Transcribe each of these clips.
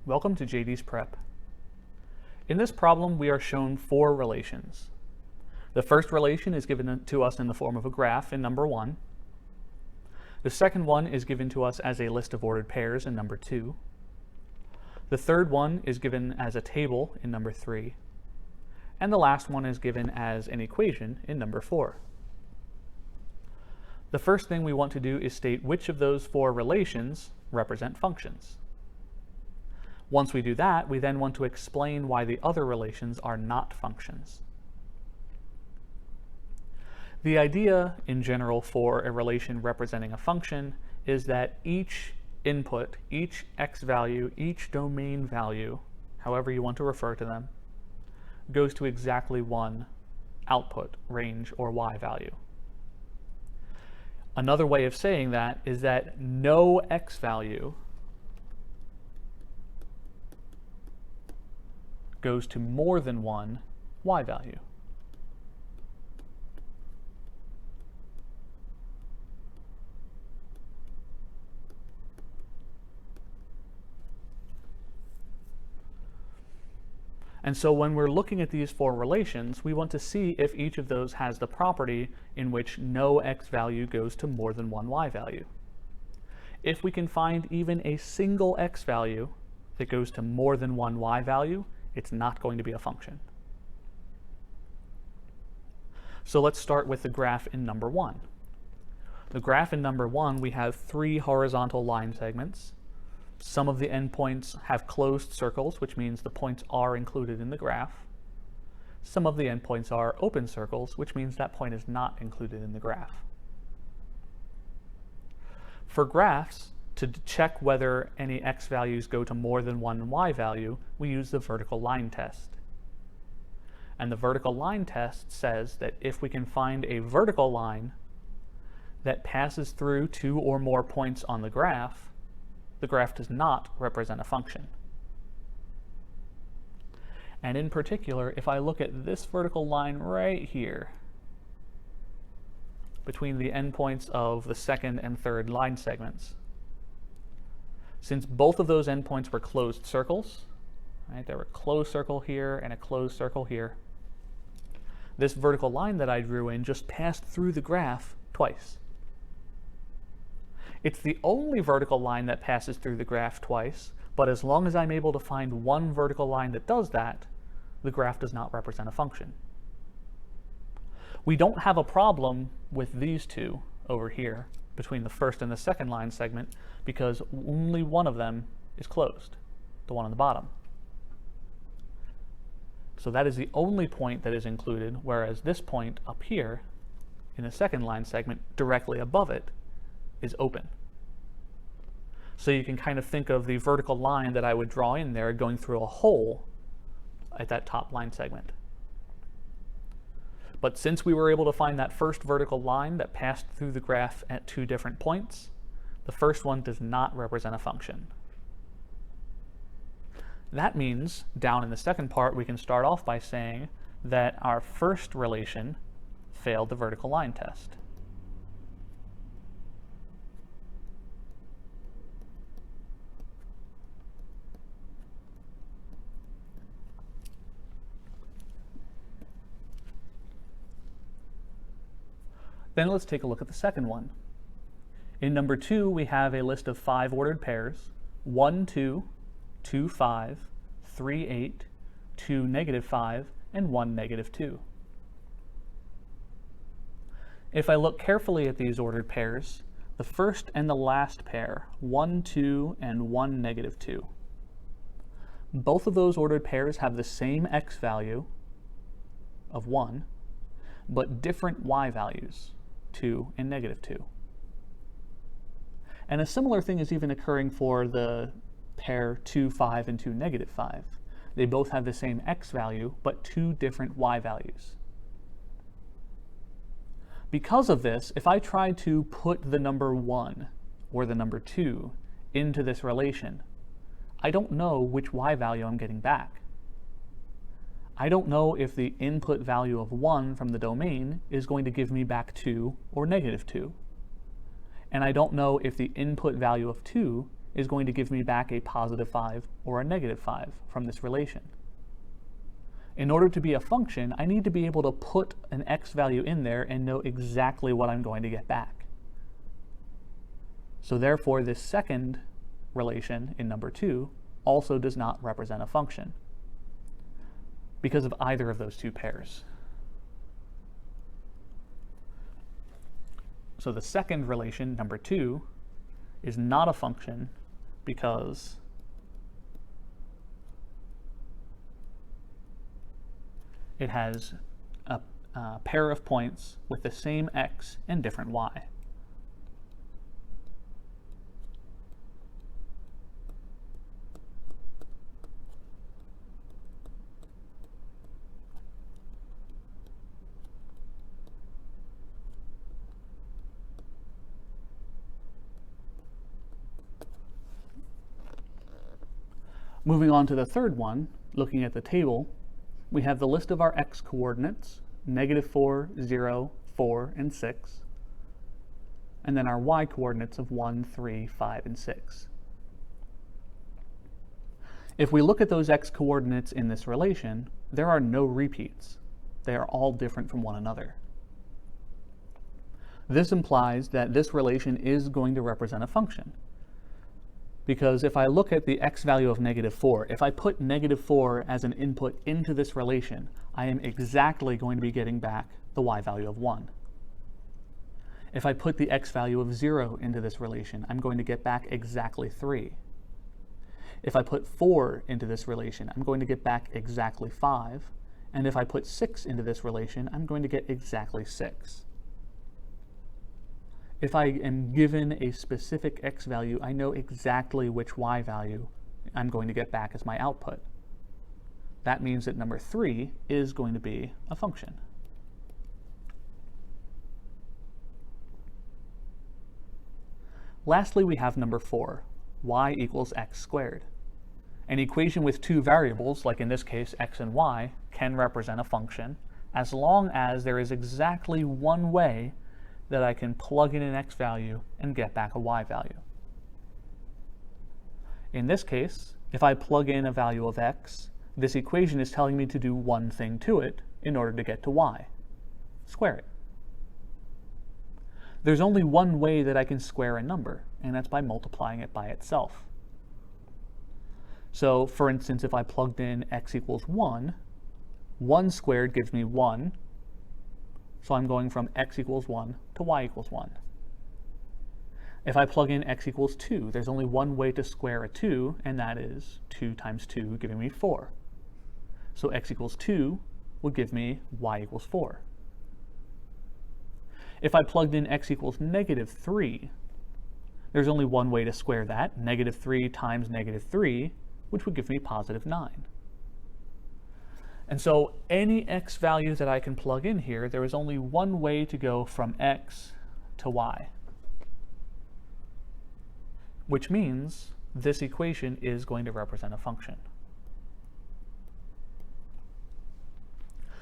Welcome to JD's Prep. In this problem, we are shown four relations. The first relation is given to us in the form of a graph in number 1. The second one is given to us as a list of ordered pairs in number 2. The third one is given as a table in number 3. And the last one is given as an equation in number 4. The first thing we want to do is state which of those four relations represent functions. Once we do that, we then want to explain why the other relations are not functions. The idea in general for a relation representing a function is that each input, each x value, each domain value, however you want to refer to them, goes to exactly one output, range, or y value. Another way of saying that is that no x value goes to more than one y value. And so when we're looking at these four relations, we want to see if each of those has the property in which no x value goes to more than one y value. If we can find even a single x value that goes to more than one y value, it's not going to be a function. So let's start with the graph in number 1. The graph in number 1, we have 3 horizontal line segments. Some of the endpoints have closed circles, which means the points are included in the graph. Some of the endpoints are open circles, which means that point is not included in the graph. For graphs, to check whether any x values go to more than one y value, we use the vertical line test. And the vertical line test says that if we can find a vertical line that passes through 2 or more points on the graph does not represent a function. And in particular, if I look at this vertical line right here, between the endpoints of the second and third line segments, since both of those endpoints were closed circles, right, there were a closed circle here and a closed circle here, this vertical line that I drew in just passed through the graph twice. It's the only vertical line that passes through the graph twice, but as long as I'm able to find one vertical line that does that, the graph does not represent a function. We don't have a problem with these two over here, between the first and the second line segment, because only one of them is closed, the one on the bottom. So that is the only point that is included, whereas this point up here in the second line segment directly above it is open. So you can kind of think of the vertical line that I would draw in there going through a hole at that top line segment. But since we were able to find that first vertical line that passed through the graph at 2 different points, the first one does not represent a function. That means, down in the second part, we can start off by saying that our first relation failed the vertical line test. Then let's take a look at the second one. In number 2, we have a list of 5 ordered pairs, 1, 2, 2, 5, 3, 8, 2, negative 5, and 1, negative 2. If I look carefully at these ordered pairs, the first and the last pair, 1, 2, and 1, negative 2, both of those ordered pairs have the same x value of 1, but different y values, 2 and negative 2. And a similar thing is even occurring for the pair 2, 5, and 2, negative 5. They both have the same x value, but 2 different y values. Because of this, if I try to put the number 1 or the number 2 into this relation, I don't know which y value I'm getting back. I don't know if the input value of 1 from the domain is going to give me back 2 or negative 2. And I don't know if the input value of 2 is going to give me back a positive 5 or a negative 5 from this relation. In order to be a function, I need to be able to put an x value in there and know exactly what I'm going to get back. So therefore, this second relation in number 2 also does not represent a function because of either of those two pairs. So the second relation, number 2, is not a function because it has a pair of points with the same x and different y. Moving on to the third one, looking at the table, we have the list of our x coordinates, -4, 0, 4, and 6, and then our y coordinates of 1, 3, 5, and 6. If we look at those x coordinates in this relation, there are no repeats. They are all different from one another. This implies that this relation is going to represent a function. Because if I look at the x value of -4, if I put -4 as an input into this relation, I am exactly going to be getting back the y value of 1. If I put the x value of 0 into this relation, I'm going to get back exactly 3. If I put 4 into this relation, I'm going to get back exactly 5. And if I put 6 into this relation, I'm going to get exactly 6. If I am given a specific x value, I know exactly which y value I'm going to get back as my output. That means that number 3 is going to be a function. Lastly, we have number 4, y equals x squared. An equation with two variables, like in this case x and y, can represent a function as long as there is exactly one way that I can plug in an x value and get back a y value. In this case, if I plug in a value of x, this equation is telling me to do one thing to it in order to get to y. Square it. There's only one way that I can square a number, and that's by multiplying it by itself. So, for instance, if I plugged in x equals 1, 1 squared gives me 1, so I'm going from x equals 1 to y equals 1. If I plug in x equals 2, there's only one way to square a 2, and that is 2 times 2 giving me 4. So x equals 2 would give me y equals 4. If I plugged in x equals -3, there's only one way to square that, -3 times -3, which would give me +9. And so any x value that I can plug in here, there is only one way to go from x to y, which means this equation is going to represent a function.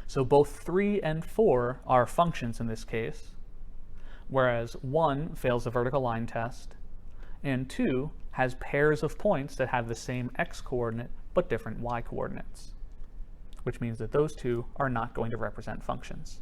So both 3 and 4 are functions in this case, whereas 1 fails the vertical line test, and 2 has pairs of points that have the same x coordinate but different y coordinates, which means that those two are not going to represent functions.